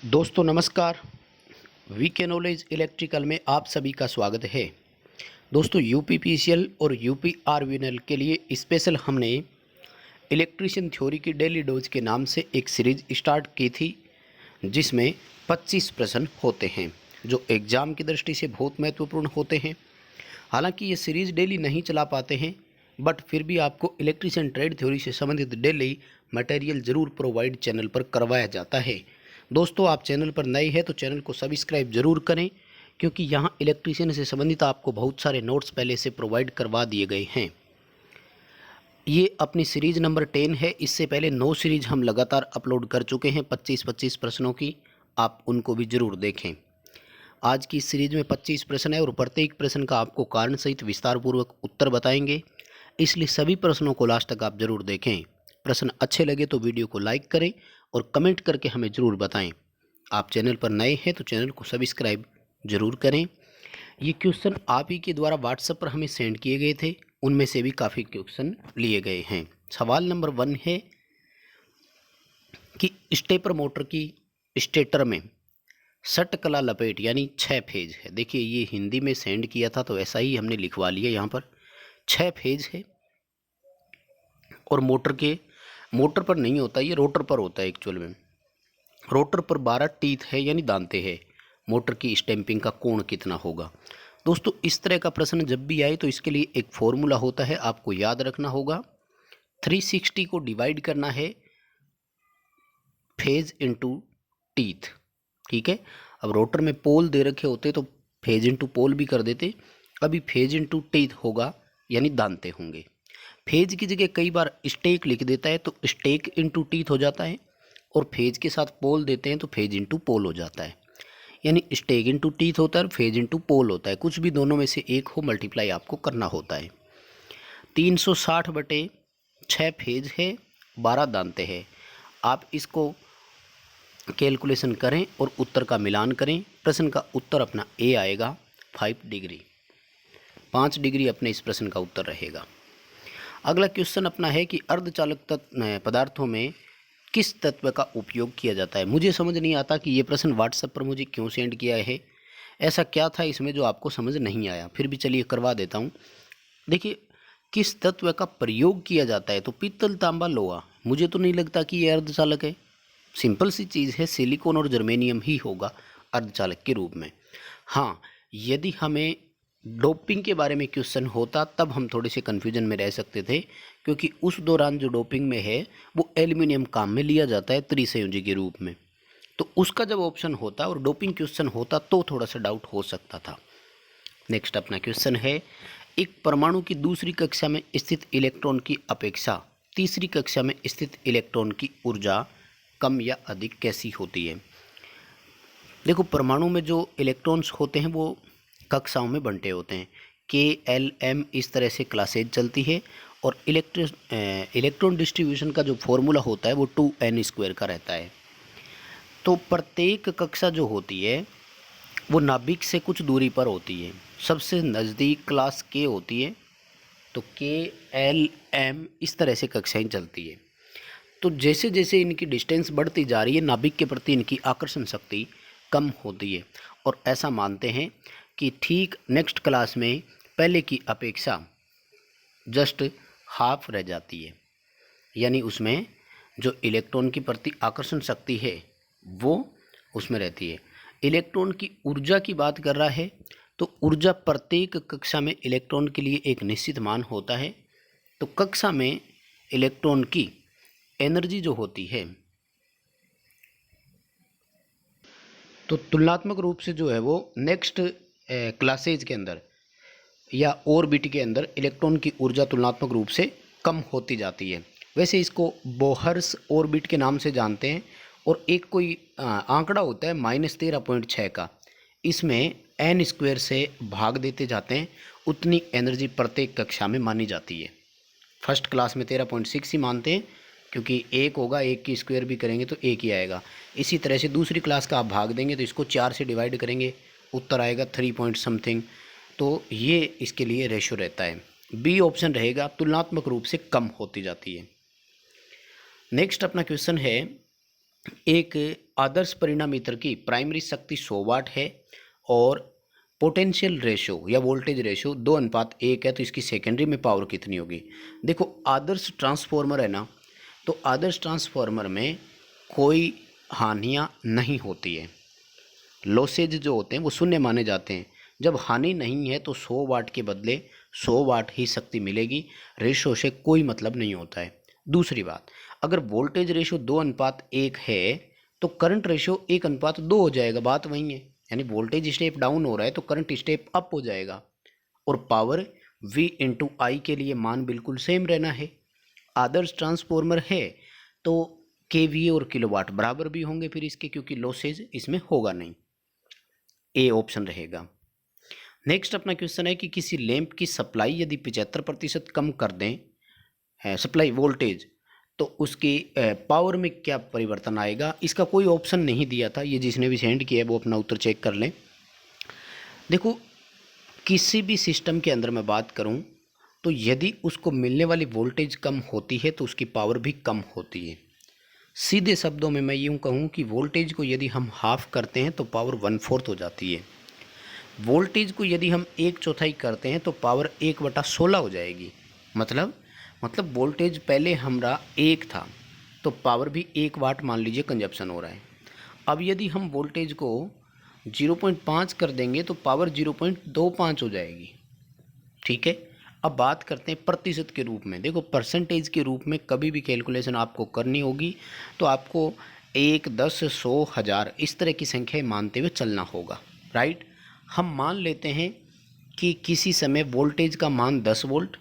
दोस्तों नमस्कार। VK knowledge electrical में आप सभी का स्वागत है। दोस्तों यूपीपीसीएल और यूपीआरवीएनएल के लिए स्पेशल हमने इलेक्ट्रिशियन थ्योरी की डेली डोज के नाम से एक सीरीज स्टार्ट की थी, जिसमें 25 प्रश्न होते हैं जो एग्ज़ाम की दृष्टि से बहुत महत्वपूर्ण होते हैं। हालांकि ये सीरीज़ डेली नहीं चला पाते हैं, बट फिर भी आपको इलेक्ट्रिशियन ट्रेड थ्योरी से संबंधित डेली मटेरियल ज़रूर प्रोवाइड चैनल पर करवाया जाता है। दोस्तों आप चैनल पर नए हैं तो चैनल को सब्सक्राइब जरूर करें, क्योंकि यहाँ इलेक्ट्रिशियन से संबंधित आपको बहुत सारे नोट्स पहले से प्रोवाइड करवा दिए गए हैं। ये अपनी सीरीज़ नंबर 10 है। इससे पहले 9 सीरीज हम लगातार अपलोड कर चुके हैं 25-25 प्रश्नों की, आप उनको भी ज़रूर देखें। आज की इस सीरीज में 25 प्रश्न है और प्रत्येक प्रश्न का आपको कारण सहित विस्तारपूर्वक उत्तर बताएंगे, इसलिए सभी प्रश्नों को लास्ट तक आप जरूर देखें। प्रश्न अच्छे लगे तो वीडियो को लाइक करें और कमेंट करके हमें ज़रूर बताएं। आप चैनल पर नए हैं तो चैनल को सब्सक्राइब जरूर करें। ये क्वेश्चन आप ही के द्वारा व्हाट्सएप पर हमें सेंड किए गए थे, उनमें से भी काफ़ी क्वेश्चन लिए गए हैं। सवाल नंबर 1 है कि स्टेपर मोटर की स्टेटर में षटकला लपेट यानी 6 फेज है। देखिए ये हिंदी में सेंड किया था तो ऐसा ही हमने लिखवा लिया, यहाँ पर 6 फेज है और मोटर पर नहीं होता, ये रोटर पर होता है एक्चुअल में। रोटर पर 12 टीथ है यानी दांते हैं। मोटर की स्टैंपिंग का कोण कितना होगा। दोस्तों इस तरह का प्रश्न जब भी आए तो इसके लिए एक फॉर्मूला होता है, आपको याद रखना होगा। 360 को डिवाइड करना है फेज इनटू टीथ, ठीक है। अब रोटर में पोल दे रखे होते तो फेज इनटू पोल भी कर देते, अभी फेज इनटू टीथ होगा यानी दांते होंगे। फेज की जगह कई बार स्टेक लिख देता है तो स्टेक इनटू टीथ हो जाता है, और फेज के साथ पोल देते हैं तो फेज इनटू पोल हो जाता है, यानी स्टेक इनटू टीथ होता है और फेज इनटू पोल होता है। कुछ भी दोनों में से एक हो, मल्टीप्लाई आपको करना होता है। 360/6 फेज है, 12 दांते हैं। आप इसको कैलकुलेशन करें और उत्तर का मिलान करें। प्रश्न का उत्तर अपना ए आएगा 5 डिग्री, 5 डिग्री अपने इस प्रश्न का उत्तर रहेगा। अगला क्वेश्चन अपना है कि अर्धचालक पदार्थों में किस तत्व का उपयोग किया जाता है। मुझे समझ नहीं आता कि ये प्रश्न व्हाट्सएप पर मुझे क्यों सेंड किया है, ऐसा क्या था इसमें जो आपको समझ नहीं आया, फिर भी चलिए करवा देता हूँ। देखिए किस तत्व का प्रयोग किया जाता है, तो पीतल तांबा लोहा। मुझे तो नहीं लगता कि ये अर्धचालक है, सिंपल सी चीज़ है, सिलिकॉन और जर्मेनियम ही होगा अर्धचालक के रूप में। हाँ, यदि हमें डोपिंग के बारे में क्वेश्चन होता तब हम थोड़े से कन्फ्यूजन में रह सकते थे, क्योंकि उस दौरान जो डोपिंग में है वो एल्युमिनियम काम में लिया जाता है त्रिसंयोजी के रूप में। तो उसका जब ऑप्शन होता और डोपिंग क्वेश्चन होता तो थोड़ा सा डाउट हो सकता था। नेक्स्ट अपना क्वेश्चन है, एक परमाणु की दूसरी कक्षा में स्थित इलेक्ट्रॉन की अपेक्षा तीसरी कक्षा में स्थित इलेक्ट्रॉन की ऊर्जा कम या अधिक कैसी होती है। देखो परमाणु में जो इलेक्ट्रॉन्स होते हैं वो कक्षाओं में बंटे होते हैं, KLM इस तरह से क्लासेज चलती है, और इलेक्ट्रॉन डिस्ट्रीब्यूशन का जो फॉर्मूला होता है वो 2n² का रहता है। तो प्रत्येक कक्षा जो होती है वो नाभिक से कुछ दूरी पर होती है। सबसे नज़दीक क्लास K होती है, तो KLM इस तरह से कक्षाएं चलती है। तो जैसे जैसे इनकी डिस्टेंस बढ़ती जा रही है, नाभिक के प्रति इनकी आकर्षण शक्ति कम होती है, और ऐसा मानते हैं कि ठीक नेक्स्ट क्लास में पहले की अपेक्षा जस्ट हाफ रह जाती है, यानी उसमें जो इलेक्ट्रॉन की प्रति आकर्षण शक्ति है वो उसमें रहती है। इलेक्ट्रॉन की ऊर्जा की बात कर रहा है, तो ऊर्जा प्रत्येक कक्षा में इलेक्ट्रॉन के लिए एक निश्चित मान होता है। तो कक्षा में इलेक्ट्रॉन की एनर्जी जो होती है, तो तुलनात्मक रूप से जो है वो नेक्स्ट क्लासेज के अंदर या ऑर्बिट के अंदर इलेक्ट्रॉन की ऊर्जा तुलनात्मक रूप से कम होती जाती है। वैसे इसको बोहर्स ऑर्बिट के नाम से जानते हैं, और एक कोई आंकड़ा होता है -13.6 का, इसमें n² से भाग देते जाते हैं, उतनी एनर्जी प्रत्येक कक्षा में मानी जाती है। फर्स्ट क्लास में 13.6 ही मानते हैं, क्योंकि एक होगा, एक की स्क्वायर भी करेंगे तो एक ही आएगा। इसी तरह से दूसरी क्लास का आप भाग देंगे तो इसको 4 से डिवाइड करेंगे, उत्तर आएगा 3 पॉइंट समथिंग। तो ये इसके लिए रेशो रहता है। बी ऑप्शन रहेगा, तुलनात्मक रूप से कम होती जाती है। नेक्स्ट अपना क्वेश्चन है, एक आदर्श परिणामीतर की प्राइमरी शक्ति 100 वाट है और पोटेंशियल रेशो या वोल्टेज रेशो 2:1 है, तो इसकी सेकेंडरी में पावर कितनी होगी। देखो आदर्श ट्रांसफॉर्मर है ना, तो आदर्श ट्रांसफॉर्मर में कोई हानियाँ नहीं होती है, लॉसेज जो होते हैं वो शून्य माने जाते हैं। जब हानि नहीं है तो 100 वाट के बदले 100 वाट ही शक्ति मिलेगी, रेशो से कोई मतलब नहीं होता है। दूसरी बात, अगर वोल्टेज रेशो 2:1 है तो करंट रेशो 1:2 हो जाएगा, बात वही है। यानी वोल्टेज स्टेप डाउन हो रहा है तो करंट स्टेप अप हो जाएगा, और पावर V/I के लिए मान बिल्कुल सेम रहना है। आदर्श ट्रांसफॉर्मर है तो KVA और किलोवाट बराबर भी होंगे फिर इसके, क्योंकि लॉसेज इसमें होगा नहीं। ए ऑप्शन रहेगा। नेक्स्ट अपना क्वेश्चन है कि किसी लैंप की सप्लाई यदि 75% कम कर दें है सप्लाई वोल्टेज, तो उसकी पावर में क्या परिवर्तन आएगा। इसका कोई ऑप्शन नहीं दिया था, ये जिसने भी सेंड किया है वो अपना उत्तर चेक कर लें। देखो किसी भी सिस्टम के अंदर मैं बात करूं तो यदि उसको मिलने वाली वोल्टेज कम होती है तो उसकी पावर भी कम होती है। सीधे शब्दों में मैं यूँ कहूँ कि वोल्टेज को यदि हम हाफ करते हैं तो पावर 1/4 हो जाती है। वोल्टेज को यदि हम 1/4 करते हैं तो पावर 1/16 हो जाएगी। मतलब वोल्टेज पहले हमारा 1 था तो पावर भी 1 वाट मान लीजिए कंजप्शन हो रहा है। अब यदि हम वोल्टेज को 0.5 कर देंगे तो पावर 0.25 हो जाएगी। ठीक है, अब बात करते हैं प्रतिशत के रूप में। देखो परसेंटेज के रूप में कभी भी कैलकुलेशन आपको करनी होगी तो आपको 1, 10, 100, 1000 इस तरह की संख्या मानते हुए चलना होगा। राइट, हम मान लेते हैं कि किसी समय वोल्टेज का मान 10 वोल्ट,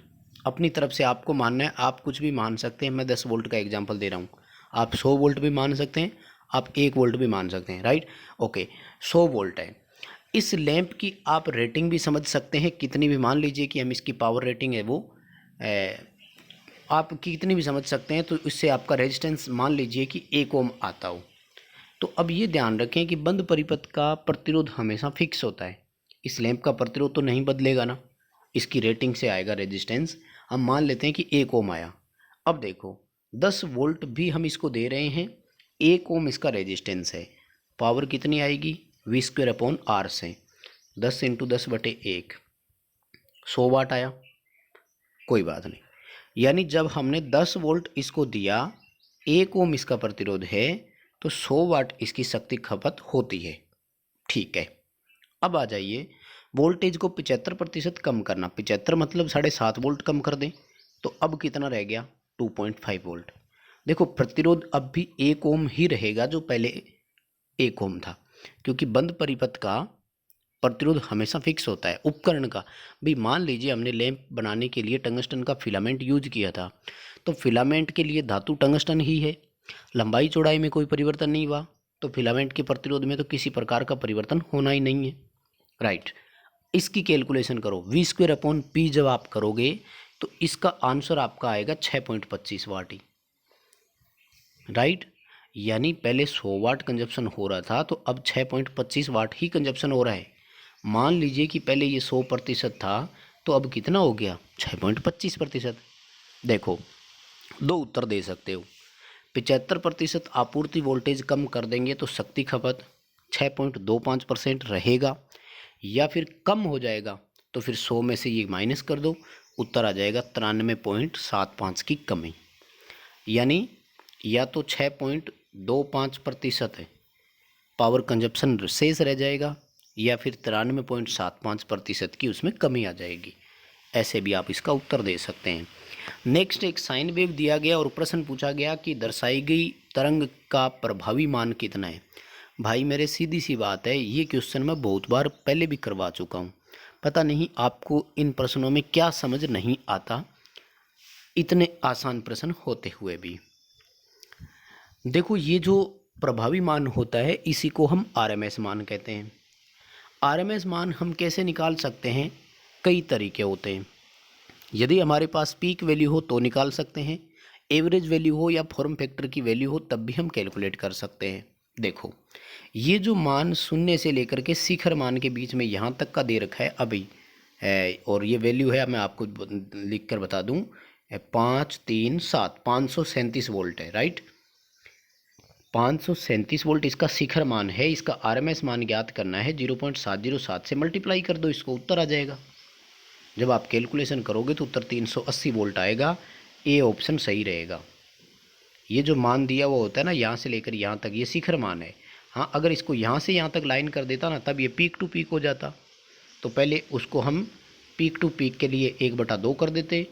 अपनी तरफ से आपको मानना है, आप कुछ भी मान सकते हैं। मैं 10 वोल्ट का एग्जांपल दे रहा हूँ, आप 100 वोल्ट भी मान सकते हैं, आप 1 वोल्ट भी मान सकते हैं। राइट, ओके 100 वोल्ट है। इस लैंप की आप रेटिंग भी समझ सकते हैं, कितनी भी मान लीजिए कि हम इसकी पावर रेटिंग है वो आप कितनी भी समझ सकते हैं, तो इससे आपका रेजिस्टेंस मान लीजिए कि 1 ओम आता हो। तो अब ये ध्यान रखें कि बंद परिपथ का प्रतिरोध हमेशा फिक्स होता है। इस लैंप का प्रतिरोध तो नहीं बदलेगा ना, इसकी रेटिंग से आएगा रेजिस्टेंस। हम मान लेते हैं कि 1 ओम आया। अब देखो 10 वोल्ट भी हम इसको दे रहे हैं, 1 ओम इसका रेजिस्टेंस है, पावर कितनी आएगी V²/R से 10 × 10/1 100 वाट आया। कोई बात नहीं, यानी जब हमने 10 वोल्ट इसको दिया, 1 ओम इसका प्रतिरोध है, तो 100 वाट इसकी शक्ति खपत होती है। ठीक है, अब आ जाइए वोल्टेज को 75% कम करना। 75 मतलब 7.5 वोल्ट कम कर दें, तो अब कितना रह गया 2.5 वोल्ट। देखो प्रतिरोध अब भी 1 ओम ही रहेगा जो पहले 1 ओम था, क्योंकि बंद परिपथ का प्रतिरोध हमेशा फिक्स होता है। उपकरण का भी मान लीजिए हमने लैंप बनाने के लिए टंगस्टन का फिलामेंट यूज किया था, तो फिलामेंट के लिए धातु टंगस्टन ही है, लंबाई चौड़ाई में कोई परिवर्तन नहीं हुआ, तो फिलामेंट के प्रतिरोध में तो किसी प्रकार का परिवर्तन होना ही नहीं है। राइट, इसकी कैलकुलेशन करो V²/P जब आप करोगे तो इसका आंसर आपका आएगा 6.25 वाट ही। राइट, यानी पहले 100 वाट कंजप्शन हो रहा था तो अब 6.25 वाट ही कंजप्शन हो रहा है। मान लीजिए कि पहले ये 100% था तो अब कितना हो गया 6.25%। देखो दो उत्तर दे सकते हो, 75% आपूर्ति वोल्टेज कम कर देंगे तो शक्ति खपत 6.25% रहेगा, या फिर कम हो जाएगा तो फिर 100 में से ये माइनस कर दो, उत्तर आ जाएगा 93.75 की कमी। यानी या तो 6.25% पावर कंजप्शन शेष रह जाएगा, या फिर 93.75% की उसमें कमी आ जाएगी। ऐसे भी आप इसका उत्तर दे सकते हैं। नेक्स्ट एक साइन वेव दिया गया और प्रश्न पूछा गया कि दर्शाई गई तरंग का प्रभावी मान कितना है। भाई मेरे सीधी सी बात है, ये क्वेश्चन मैं बहुत बार पहले भी करवा चुका हूँ, पता नहीं आपको इन प्रश्नों में क्या समझ नहीं आता, इतने आसान प्रश्न होते हुए भी। देखो ये जो प्रभावी मान होता है इसी को हम RMS मान कहते हैं। RMS मान हम कैसे निकाल सकते हैं, कई तरीके होते हैं। यदि हमारे पास पीक वैल्यू हो तो निकाल सकते हैं, एवरेज वैल्यू हो या फॉर्म फैक्टर की वैल्यू हो तब भी हम कैलकुलेट कर सकते हैं। देखो ये जो मान 0 से लेकर के शिखर मान के बीच में यहाँ तक का दे रखा है अभी है, और ये वैल्यू है, मैं आपको लिख कर बता दूँ 537 537 वोल्ट है। राइट, 537 वोल्ट इसका शिखर मान है। इसका आरएमएस मान ज्ञात करना है। 0.707 से मल्टीप्लाई कर दो इसको, उत्तर आ जाएगा। जब आप कैलकुलेशन करोगे तो उत्तर 380 वोल्ट आएगा। ए ऑप्शन सही रहेगा। ये जो मान दिया वो होता है ना, यहाँ से लेकर यहाँ तक, ये शिखर मान है। हाँ, अगर इसको यहाँ से यहाँ तक लाइन कर देता ना, तब ये पीक टू पीक हो जाता। तो पहले उसको हम पीक टू पीक के लिए 1/2 कर देते,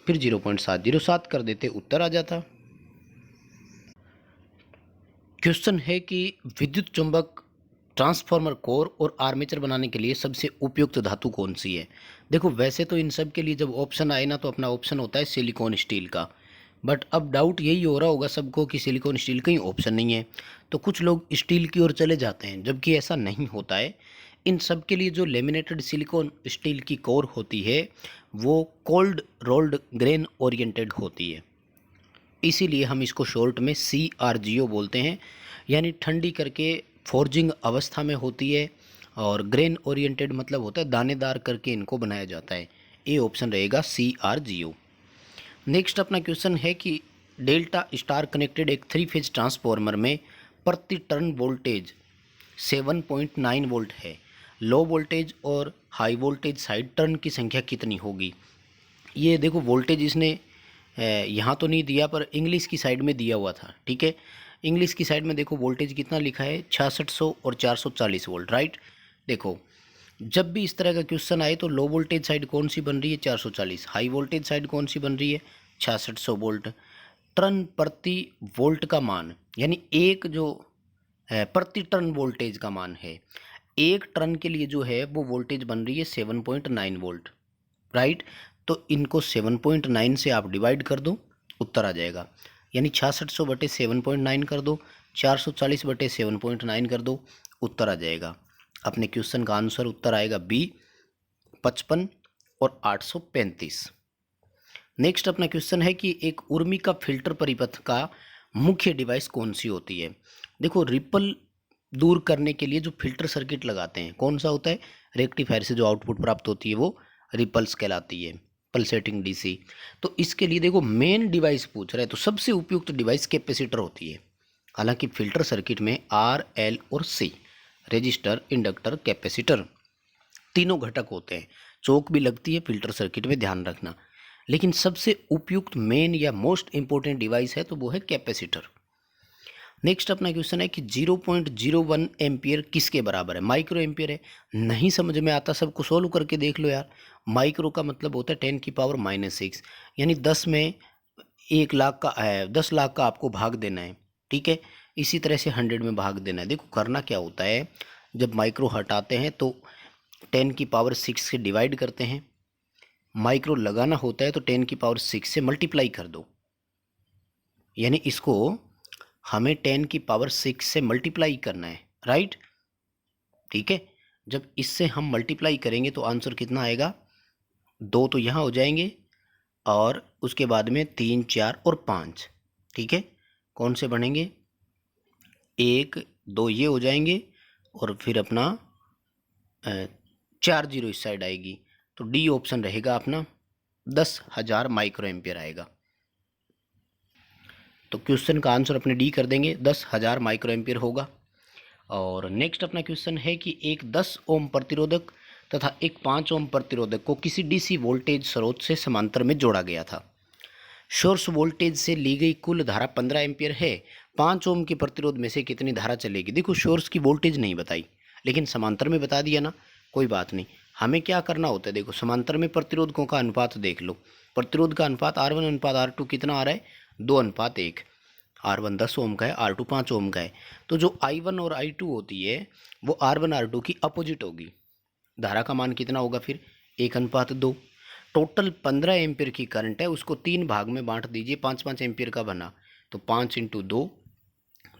फिर 0.707 कर देते, उत्तर आ जाता। क्वेश्चन है कि विद्युत चुंबक ट्रांसफार्मर कोर और आर्मेचर बनाने के लिए सबसे उपयुक्त धातु कौन सी है। देखो, वैसे तो इन सब के लिए जब ऑप्शन आए ना, तो अपना ऑप्शन होता है सिलिकॉन स्टील का। बट अब डाउट यही हो रहा होगा सबको कि सिलिकॉन स्टील का ही ऑप्शन नहीं है, तो कुछ लोग स्टील की ओर चले जाते हैं, जबकि ऐसा नहीं होता है। इन सब के लिए जो लेमिनेटेड सिलिकॉन स्टील की कोर होती है वो कोल्ड रोल्ड ग्रेन ओरिएंटेड होती है, इसीलिए हम इसको शॉर्ट में CRGO बोलते हैं। यानी ठंडी करके फोर्जिंग अवस्था में होती है, और ग्रेन ओरिएंटेड मतलब होता है दानेदार करके इनको बनाया जाता है। ए ऑप्शन रहेगा CRGO। नेक्स्ट अपना क्वेश्चन है कि डेल्टा स्टार कनेक्टेड एक 3 फेज ट्रांसफार्मर में प्रति टर्न वोल्टेज 7.9 वोल्ट है। लो वोल्टेज और हाई वोल्टेज साइड टर्न की संख्या कितनी होगी। ये देखो, वोल्टेज इसने यहाँ तो नहीं दिया, पर इंग्लिश की साइड में दिया हुआ था। ठीक है, इंग्लिश की साइड में देखो वोल्टेज कितना लिखा है, 6600 और 440 वोल्ट। राइट, देखो जब भी इस तरह का क्वेश्चन आए तो लो वोल्टेज साइड कौन सी बन रही है, 440। हाई वोल्टेज साइड कौन सी बन रही है, 6600 वोल्ट। टर्न प्रति वोल्ट का मान, यानी एक जो प्रति टर्न वोल्टेज का मान है, एक टर्न के लिए जो है वो वोल्टेज बन रही है 7.9 वोल्ट। राइट, तो इनको 7.9 से आप डिवाइड कर दो, उत्तर आ जाएगा। यानी 6600 बटे 7.9 कर दो, 440 बटे 7.9 कर दो, उत्तर आ जाएगा। अपने क्वेश्चन का आंसर उत्तर आएगा B, 55 और 835। नेक्स्ट अपना क्वेश्चन है कि एक उर्मी का फिल्टर परिपथ का मुख्य डिवाइस कौन सी होती है। देखो, रिपल दूर करने के लिए जो फिल्टर सर्किट लगाते हैं कौन सा होता है, रेक्टिफायर से जो आउटपुट प्राप्त होती है वो रिपल्स कहलाती है, पल्सेटिंग DC। तो इसके लिए देखो मेन डिवाइस पूछ रहा है, तो सबसे उपयुक्त डिवाइस कैपेसिटर होती है। हालांकि फिल्टर सर्किट में R, L और C, रेजिस्टर, इंडक्टर, कैपेसिटर, तीनों घटक होते हैं। चौक भी लगती है फिल्टर सर्किट में, ध्यान रखना। लेकिन सबसे उपयुक्त मेन या मोस्ट इंपॉर्टेंट डिवाइस है तो वो है कैपेसिटर। नेक्स्ट अपना क्वेश्चन है कि 0.01 एम्पियर किसके बराबर है। माइक्रो एम्पियर है, नहीं समझ में आता सबको सोल्व करके देख लो यार। माइक्रो का मतलब होता है 10⁻⁻⁶, यानी 10 में 1 लाख का है, 10 लाख का आपको भाग देना है। ठीक है, इसी तरह से 100 में भाग देना है। देखो करना क्या होता है, जब माइक्रो हटाते हैं तो 10⁻⁶ से डिवाइड करते हैं, माइक्रो लगाना होता है तो 10⁻⁶ से मल्टीप्लाई कर दो। यानी इसको हमें 10⁻⁶ से मल्टीप्लाई करना है। राइट, ठीक है, जब इससे हम मल्टीप्लाई करेंगे तो आंसर कितना आएगा, 2 तो यहाँ हो जाएंगे, और उसके बाद में 3, 4 और 5। ठीक है, कौन से बनेंगे, 1, 2 ये हो जाएंगे, और फिर अपना 4 जीरो इस साइड आएगी। तो D ऑप्शन रहेगा अपना, 10,000 माइक्रो एम्पियर आएगा। तो क्वेश्चन का आंसर अपने D कर देंगे, 10,000 माइक्रो एम्पियर होगा। और नेक्स्ट अपना क्वेश्चन है कि एक 10 ओम प्रतिरोधक तथा एक 5 ओम प्रतिरोधक को किसी DC वोल्टेज स्रोत से समांतर में जोड़ा गया था। सोर्स वोल्टेज से ली गई कुल धारा 15 एम्पियर है। 5 ओम के प्रतिरोध में से कितनी धारा चलेगी। देखो सोर्स की वोल्टेज नहीं बताई, लेकिन समांतर में बता दिया ना, कोई बात नहीं। हमें क्या करना होता है, देखो समांतर में प्रतिरोधकों का अनुपात देख लो। प्रतिरोध का अनुपात R1:R2 कितना आ रहा है, 2:1। R1 10 ओम का है, R2 5 ओम का है। तो जो I1 और I2 होती है वो R1 R2 की अपोजिट होगी। धारा का मान कितना होगा फिर, 1:2। टोटल 15 एम्पियर की करंट है, उसको 3 भाग में बांट दीजिए, 5-5 एम्पियर का बना, तो 5 × 2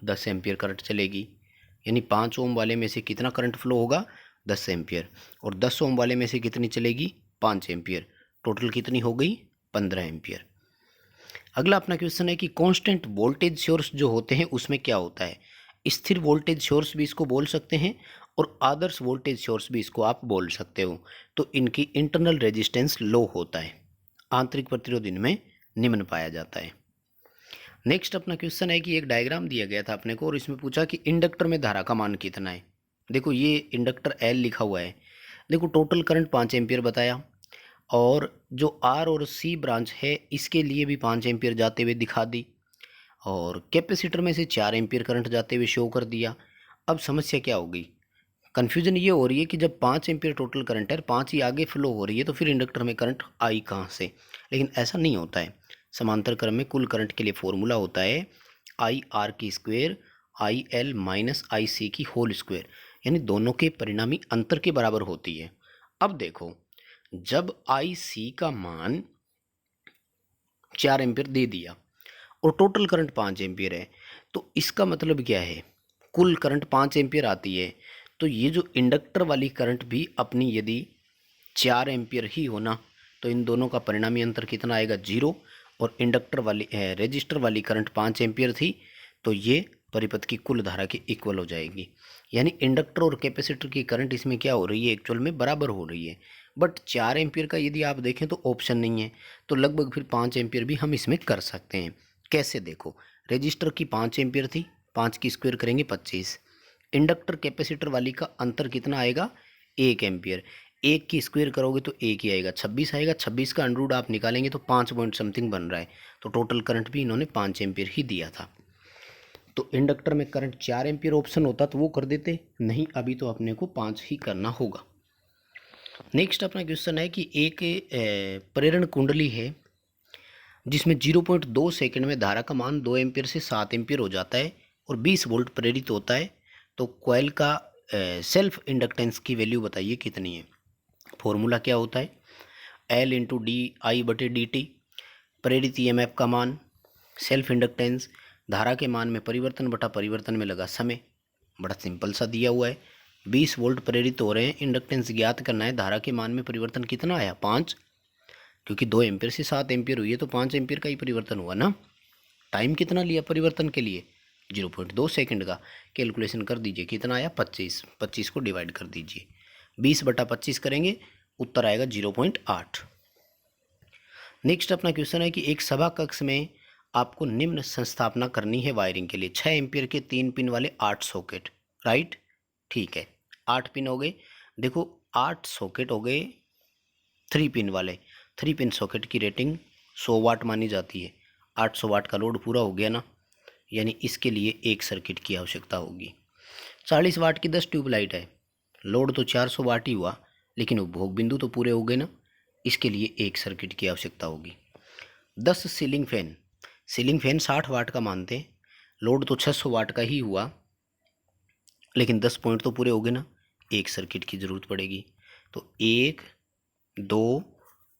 10 एम्पियर करंट चलेगी। यानी 5 ओम वाले में से कितना करंट फ्लो होगा, 10 एम्पियर, और 10 ओम वाले में से कितनी चलेगी, 5 एम्पियर। टोटल कितनी हो गई, 15 एम्पियर। अगला अपना क्वेश्चन है कि कांस्टेंट वोल्टेज सोर्स जो होते हैं उसमें क्या होता है। स्थिर वोल्टेज सोर्स भी इसको बोल सकते हैं, और आदर्श वोल्टेज सोर्स भी इसको आप बोल सकते हो। तो इनकी इंटरनल रेजिस्टेंस लो होता है, आंतरिक प्रतिरोध इनमें निम्न पाया जाता है। नेक्स्ट अपना क्वेश्चन है कि एक डायग्राम दिया गया था अपने को और इसमें पूछा कि इंडक्टर में धारा का मान कितना है। देखो ये इंडक्टर एल लिखा हुआ है। देखो टोटल करंट 5 एम्पियर बताया और जो आर और सी ब्रांच है इसके लिए भी 5 एम्पियर जाते हुए दिखा दी और कैपेसिटर में से 4 एम्पियर करंट जाते हुए शो कर दिया। अब समस्या क्या होगी, कन्फ्यूजन ये हो रही है कि जब 5 एम्पियर टोटल करंट है, 5 ही आगे फ्लो हो रही है, तो फिर इंडक्टर में करंट आई कहाँ से। लेकिन ऐसा नहीं होता है। समांतर क्रम में कुल करंट के लिए फॉर्मूला होता है आई आर की स्क्वायर आई एल माइनस आई सी की होल स्क्वायर, यानी दोनों के परिणामी अंतर के बराबर होती है। अब देखो जब आई सी का मान 4 एम्पियर दे दिया और टोटल करंट 5 एम्पियर है, तो इसका मतलब क्या है, कुल करंट 5 एम्पियर आती है, तो ये जो इंडक्टर वाली करंट भी अपनी यदि 4 एम्पियर ही होना तो इन दोनों का परिणामी अंतर कितना आएगा, 0। और इंडक्टर वाली रेजिस्टर वाली करंट 5 एम्पियर थी, तो ये परिपथ की कुल धारा के इक्वल हो जाएगी। यानी इंडक्टर और कैपेसिटर की करंट इसमें क्या हो रही है, एक्चुअल में बराबर हो रही है। बट 4 एम्पियर का यदि आप देखें तो ऑप्शन नहीं है, तो लगभग फिर 5 एम्पियर भी हम इसमें कर सकते हैं। कैसे, देखो रेजिस्टर की 5 एम्पियर थी, 5 की स्क्वायर करेंगे 25। इंडक्टर कैपेसिटर वाली का अंतर कितना आएगा, 1 एम्पियर। 1 की स्क्वायर करोगे तो 1 ही आएगा, 26 आएगा। 26 का अंडर रूट आप निकालेंगे तो 5 पॉइंट समथिंग बन रहा है। तो टोटल करंट भी इन्होंने 5 एम्पियर ही दिया था। तो इंडक्टर में करंट 4 एम्पियर ऑप्शन होता तो वो कर देते, नहीं अभी तो अपने को 5 ही करना होगा। नेक्स्ट अपना क्वेश्चन है कि एक प्रेरण कुंडली है जिसमें 0.2 सेकंड में धारा का मान 2 एम्पियर से 7 एम्पियर हो जाता है और 20 वोल्ट प्रेरित होता है, तो कॉइल का सेल्फ इंडक्टेंस की वैल्यू बताइए कितनी है। फॉर्मूला क्या होता है, एल इंटू डी आई बटे डी टी, प्रेरित ईएमएफ का मान, सेल्फ इंडक्टेंस, धारा के मान में परिवर्तन बटा परिवर्तन में लगा समय। बड़ा सिंपल सा दिया हुआ है, 20 वोल्ट प्रेरित हो रहे हैं, इंडक्टेंस ज्ञात करना है, धारा के मान में परिवर्तन कितना आया, 5, क्योंकि 2 एम्पियर से 7 एम्पियर हुई है तो 5 एम्पियर का ही परिवर्तन हुआ ना। टाइम कितना लिया परिवर्तन के लिए, 0.2 सेकंड का। कैलकुलेशन कर दीजिए कितना आया, 25। 25 को डिवाइड कर दीजिए, 20 बटा 25 करेंगे, उत्तर आएगा 0.8। नेक्स्ट अपना क्वेश्चन है कि एक सभा कक्ष में आपको निम्न संस्थापना करनी है वायरिंग के लिए। 6 एम्पियर के 3 पिन वाले 8 सॉकेट, राइट, ठीक है, 8 पिन हो गए। देखो 8 सॉकेट हो गए 3 पिन वाले। 3 पिन सॉकेट की रेटिंग 100 वाट मानी जाती है। 800 वाट का लोड पूरा हो गया ना, यानी इसके लिए एक सर्किट की आवश्यकता होगी। 40 वाट की 10 ट्यूबलाइट है, लोड तो 400 वाट ही हुआ, लेकिन उपभोग बिंदु तो पूरे हो गए ना, इसके लिए एक सर्किट की आवश्यकता होगी। 10 सीलिंग फैन, सीलिंग फैन 60 वाट का मानते हैं, लोड तो 600 वाट का ही हुआ, लेकिन 10 पॉइंट तो पूरे हो गए ना, एक सर्किट की ज़रूरत पड़ेगी। तो 1 2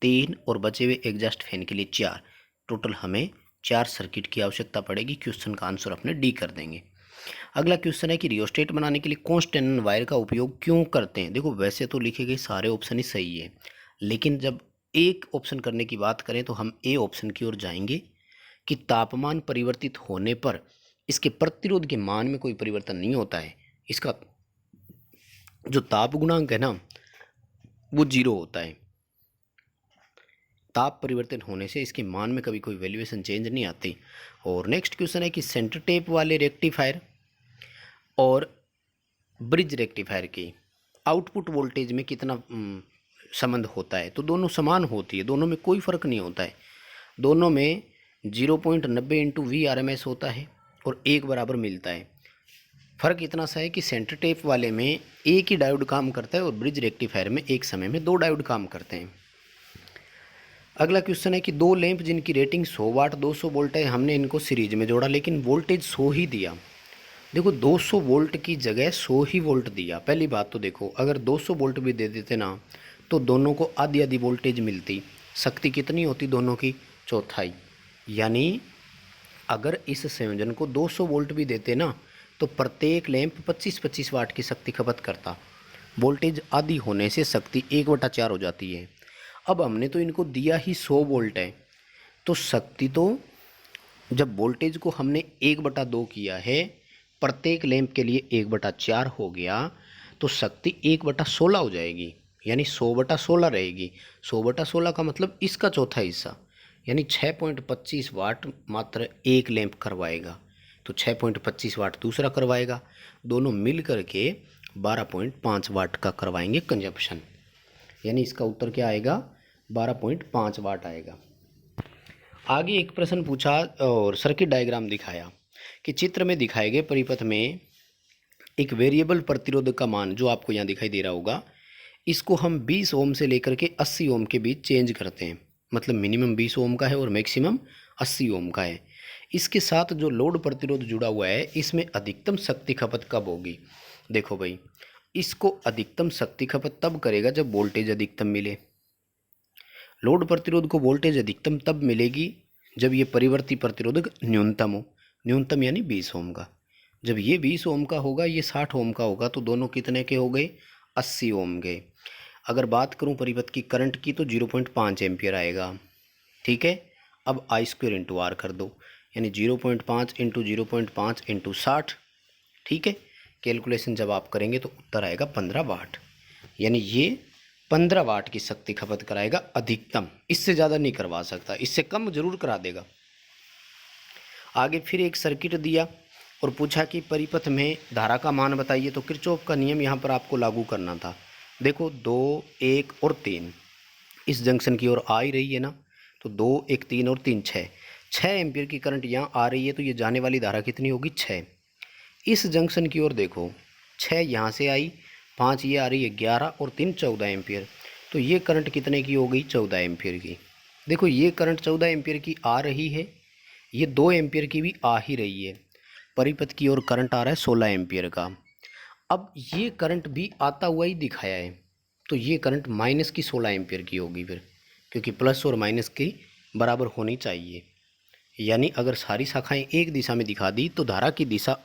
3 और बचे हुए एग्जॉस्ट फैन के लिए 4, टोटल हमें 4 सर्किट की आवश्यकता पड़ेगी। क्वेश्चन का आंसर अपने डी कर देंगे। अगला क्वेश्चन है कि रियोस्टेट बनाने के लिए कॉन्स्टेंट वायर का उपयोग क्यों करते हैं। देखो वैसे तो लिखे गए सारे ऑप्शन ही सही है, लेकिन जब एक ऑप्शन करने की बात करें तो हम ए ऑप्शन की ओर जाएंगे कि तापमान परिवर्तित होने पर इसके प्रतिरोध के मान में कोई परिवर्तन नहीं होता है। इसका जो ताप गुणांक है ना वो 0 होता है। ताप परिवर्तन होने से इसके मान में कभी कोई वैल्यूएशन चेंज नहीं आती। और नेक्स्ट क्वेश्चन है कि सेंटर टेप वाले रेक्टिफायर और ब्रिज रेक्टिफायर की आउटपुट वोल्टेज में कितना संबंध होता है। तो दोनों समान होती है, दोनों में कोई फ़र्क नहीं होता है। दोनों में 0.90 इंटू VRMS होता है और एक बराबर मिलता है। फ़र्क इतना सा है कि सेंटर टेप वाले में एक ही डायोड काम करता है और ब्रिज रेक्टिफायर में एक समय में 2 डायोड काम करते हैं। अगला क्वेश्चन है कि 2 लैंप जिनकी रेटिंग 100 वाट 200 वोल्ट है, हमने इनको सीरीज में जोड़ा लेकिन वोल्टेज 100 ही दिया। देखो 200 वोल्ट की जगह 100 ही वोल्ट दिया। पहली बात तो देखो अगर 200 वोल्ट भी दे देते ना तो दोनों को आधी आधी वोल्टेज मिलती। शक्ति कितनी होती दोनों की, चौथाई। यानी अगर इस संयोजन को 200 वोल्ट भी देते ना तो प्रत्येक लैंप 25-25 वाट की शक्ति खपत करता। वोल्टेज आधी होने से शक्ति 1/4 हो जाती है। अब हमने तो इनको दिया ही 100 वोल्ट है, तो शक्ति तो जब वोल्टेज को हमने 1/2 किया है, प्रत्येक लैंप के लिए 1/4 हो गया, तो शक्ति 1/16 हो जाएगी, यानी 100/16 रहेगी। 100/16 का मतलब इसका चौथा हिस्सा, यानी 6.25 वाट मात्र एक लैंप करवाएगा, तो 6.25 वाट दूसरा करवाएगा, दोनों मिल करके 12.5 वाट का करवाएंगे कंजप्शन। यानी इसका उत्तर क्या आएगा, 12.5 वाट आएगा। आगे एक प्रश्न पूछा और सर्किट डायग्राम दिखाया कि चित्र में दिखाए गए परिपथ में एक वेरिएबल प्रतिरोध का मान जो आपको यहाँ दिखाई दे रहा होगा, इसको हम 20 ओम से लेकर के 80 ओम के बीच चेंज करते हैं। मतलब मिनिमम 20 ओम का है और मैक्सिमम 80 ओम का है। इसके साथ जो लोड प्रतिरोध जुड़ा हुआ है, इसमें अधिकतम शक्ति खपत कब होगी? देखो भाई, इसको अधिकतम शक्ति खपत तब करेगा जब वोल्टेज अधिकतम मिले। लोड प्रतिरोध को वोल्टेज अधिकतम तब मिलेगी जब ये परिवर्ती प्रतिरोधक न्यूनतम हो। न्यूनतम यानी 20 ओम का। जब ये 20 ओम का होगा, ये 60 ओम का होगा, तो दोनों कितने के हो गए? 80 ओम के। अगर बात करूं परिपथ की करंट की तो 0.5 एम्पियर आएगा। ठीक है, अब आई स्क्वेयर इंटू आर कर दो, यानी 0.5 इंटू 0.5 इंटू 60। ठीक है, कैलकुलेशन जब आप करेंगे तो उत्तर आएगा 15 वाट। यानी ये 15 वाट की शक्ति खपत कराएगा अधिकतम, इससे ज़्यादा नहीं करवा सकता, इससे कम जरूर करा देगा। आगे फिर एक सर्किट दिया और पूछा कि परिपथ में धारा का मान बताइए, तो किरचॉफ का नियम यहाँ पर आपको लागू करना था। देखो 2, 1 और 3 इस जंक्शन की ओर आ ही रही है ना, तो 2, 1, 3 और 3 6 एम्पियर की करंट यहाँ आ रही है, तो ये जाने वाली धारा कितनी होगी? 6। इस जंक्शन की ओर देखो, 6 यहाँ से आई, 5 ये आ रही है, 11 और 3 14 एम्पियर, तो ये करंट कितने की हो गई? 14 एम्पियर की। देखो ये करंट 14 एम्पियर की आ रही है, ये 2 एम्पियर की भी आ ही रही है। परिपथ की ओर करंट आ रहा है 16 एम्पियर का। अब ये करंट भी आता हुआ ही दिखाया है, तो ये करंट माइनस की 16 एम्पियर की होगी फिर, क्योंकि प्लस और माइनस की बराबर होनी चाहिए। यानी अगर सारी शाखाएं एक दिशा में दिखा दी तो धारा की दिशा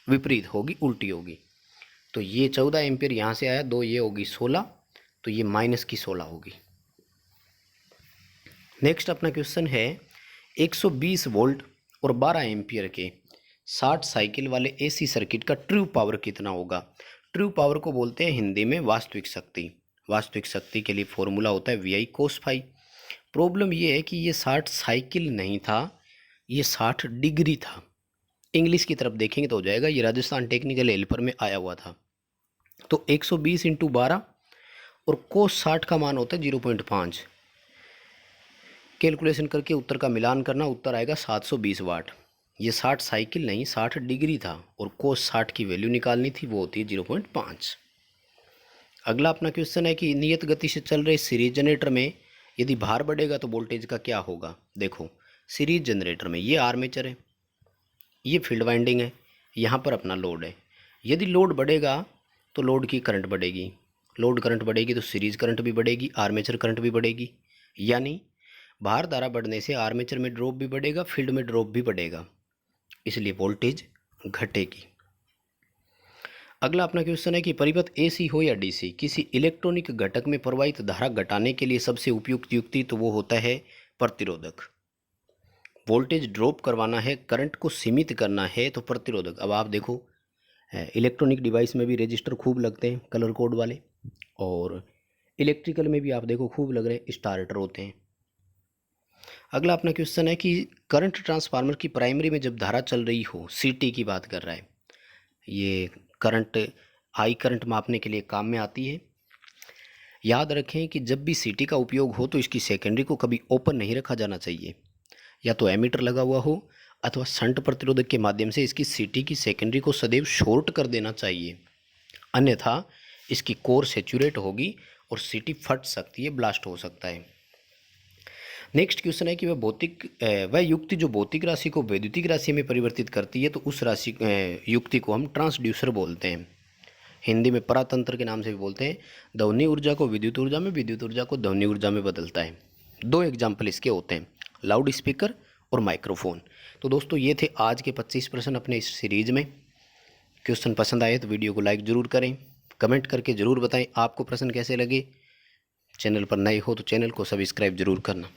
विपरीत होगी, उल्टी होगी। तो ये 14 एम्पियर यहाँ से आया, 2 ये होगी 16, तो ये माइनस की 16 होगी। नेक्स्ट अपना क्वेश्चन है 120 वोल्ट और 12 एम्पियर के 60 साइकिल वाले एसी सर्किट का ट्रू पावर कितना होगा? ट्रू पावर को बोलते हैं हिंदी में वास्तविक शक्ति। वास्तविक शक्ति के लिए फॉर्मूला होता है VI cos फाई। प्रॉब्लम ये है कि ये 60 साइकिल नहीं था, ये 60 डिग्री था। इंग्लिश की तरफ देखेंगे तो हो जाएगा, ये राजस्थान टेक्निकल हेल्पर में आया हुआ था। तो 120 इंटू 12 और cos 60 का मान होता है 0.5। कैलकुलेशन करके उत्तर का मिलान करना, उत्तर आएगा 720 वाट। ये 60 साइकिल नहीं 60 डिग्री था, और cos 60 की वैल्यू निकालनी थी, वो होती है 0.5। अगला अपना क्वेश्चन है कि नियत गति से चल रहे सीरीज जनरेटर में यदि भार बढ़ेगा तो वोल्टेज का क्या होगा? देखो सीरीज जनरेटर में ये आर्मेचर है, ये फील्ड वाइंडिंग है, यहाँ पर अपना लोड है। यदि लोड बढ़ेगा तो लोड की करंट बढ़ेगी, लोड करंट बढ़ेगी तो सीरीज करंट भी बढ़ेगी, आर्मेचर करंट भी बढ़ेगी। यानी भार धारा बढ़ने से आर्मेचर में ड्रॉप भी बढ़ेगा, फील्ड में ड्रॉप भी बढ़ेगा, इसलिए वोल्टेज घटेगी। अगला अपना क्वेश्चन है कि परिपथ एसी हो या डीसी, किसी इलेक्ट्रॉनिक घटक में प्रवाहित धारा घटाने के लिए सबसे उपयुक्त युक्ति तो वो होता है प्रतिरोधक। वोल्टेज ड्रॉप करवाना है, करंट को सीमित करना है, तो प्रतिरोधक। अब आप देखो इलेक्ट्रॉनिक डिवाइस में भी रजिस्टर खूब लगते हैं कलर कोड वाले, और इलेक्ट्रिकल में भी आप देखो खूब लग रहे हैं, स्टार्टर होते हैं। अगला अपना क्वेश्चन है कि करंट ट्रांसफार्मर की प्राइमरी में जब धारा चल रही हो, सीटी की बात कर रहा है, ये करंट हाई करंट मापने के लिए काम में आती है। याद रखें कि जब भी सीटी का उपयोग हो तो इसकी सेकेंडरी को कभी ओपन नहीं रखा जाना चाहिए, या तो एमीटर लगा हुआ हो अथवा शंट प्रतिरोधक के माध्यम से इसकी सीटी की सेकेंडरी को सदैव शॉर्ट कर देना चाहिए, अन्यथा इसकी कोर सेचुरेट होगी और सीटी फट सकती है, ब्लास्ट हो सकता है। नेक्स्ट क्वेश्चन है कि वह युक्ति जो भौतिक राशि को वैद्युतिक राशि में परिवर्तित करती है, तो उस राशि युक्ति को हम ट्रांसड्यूसर बोलते हैं, हिंदी में परातंत्र के नाम से भी बोलते हैं। ध्वनि ऊर्जा को विद्युत ऊर्जा में, विद्युत ऊर्जा को ध्वनि ऊर्जा में बदलता है। 2 एग्जाम्पल इसके होते हैं, लाउड स्पीकर और माइक्रोफोन। तो दोस्तों ये थे आज के 25 प्रश्न अपने इस सीरीज में। क्वेश्चन पसंद आए तो वीडियो को लाइक ज़रूर करें, कमेंट करके ज़रूर बताएं आपको प्रश्न कैसे लगे। चैनल पर नए हो तो चैनल को सब्सक्राइब जरूर करना।